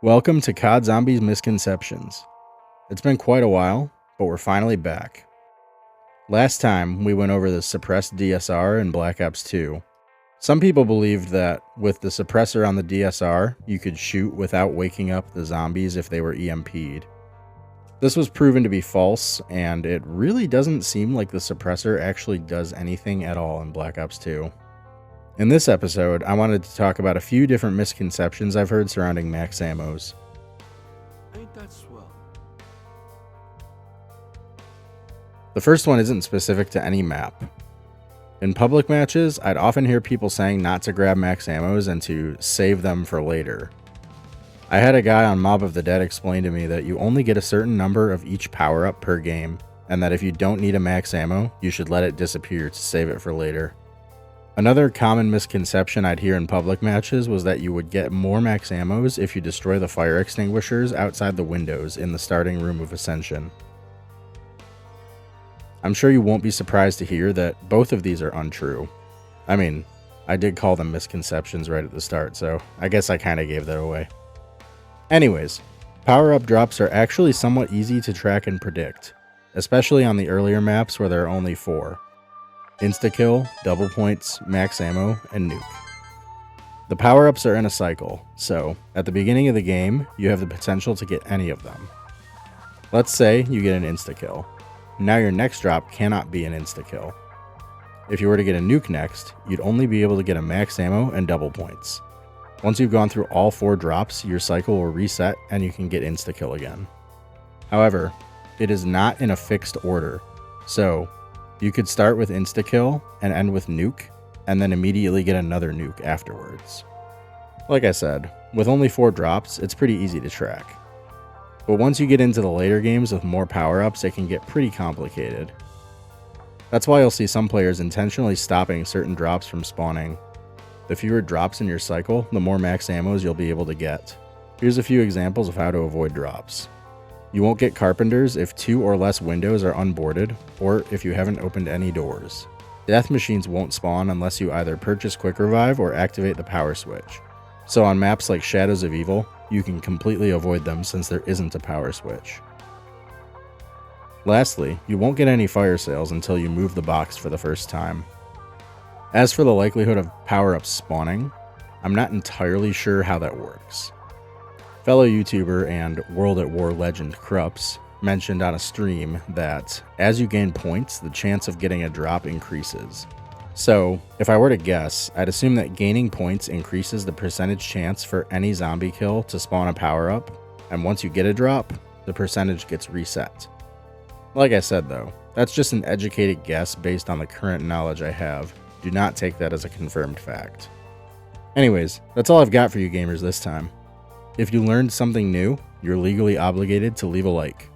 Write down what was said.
Welcome to COD Zombies Misconceptions. It's been quite a while, but we're finally back. Last time, we went over the suppressed DSR in Black Ops 2. Some people believed that with the suppressor on the DSR, you could shoot without waking up the zombies if they were EMP'd. This was proven to be false, and it really doesn't seem like the suppressor actually does anything at all in Black Ops 2. In this episode, I wanted to talk about a few different misconceptions I've heard surrounding max ammos. Ain't that swell? The first one isn't specific to any map. In public matches, I'd often hear people saying not to grab max ammos and to save them for later. I had a guy on Mob of the Dead explain to me that you only get a certain number of each power-up per game, and that if you don't need a max ammo, you should let it disappear to save it for later. Another common misconception I'd hear in public matches was that you would get more max ammos if you destroy the fire extinguishers outside the windows in the starting room of Ascension. I'm sure you won't be surprised to hear that both of these are untrue. I mean, I did call them misconceptions right at the start, so I guess I kinda gave that away. Anyways, power-up drops are actually somewhat easy to track and predict, especially on the earlier maps where there are only 4. Insta-kill, double points, max ammo, and nuke. The power-ups are in a cycle, so at the beginning of the game, you have the potential to get any of them. Let's say you get an insta-kill. Now your next drop cannot be an insta-kill. If you were to get a nuke next, you'd only be able to get a max ammo and double points. Once you've gone through all 4 drops, your cycle will reset and you can get insta-kill again. However, it is not in a fixed order, so you could start with insta-kill and end with nuke, and then immediately get another nuke afterwards. Like I said, with only 4 drops, it's pretty easy to track. But once you get into the later games with more power-ups, it can get pretty complicated. That's why you'll see some players intentionally stopping certain drops from spawning. The fewer drops in your cycle, the more max ammos you'll be able to get. Here's a few examples of how to avoid drops. You won't get carpenters if 2 or less windows are unboarded, or if you haven't opened any doors. Death machines won't spawn unless you either purchase quick revive or activate the power switch. So on maps like Shadows of Evil, you can completely avoid them since there isn't a power switch. Lastly, you won't get any fire sales until you move the box for the first time. As for the likelihood of power-ups spawning, I'm not entirely sure how that works. Fellow YouTuber and World at War legend Krups mentioned on a stream that as you gain points, the chance of getting a drop increases. So, if I were to guess, I'd assume that gaining points increases the percentage chance for any zombie kill to spawn a power-up, and once you get a drop, the percentage gets reset. Like I said though, that's just an educated guess based on the current knowledge I have. Do not take that as a confirmed fact. Anyways, that's all I've got for you gamers this time. If you learned something new, you're legally obligated to leave a like.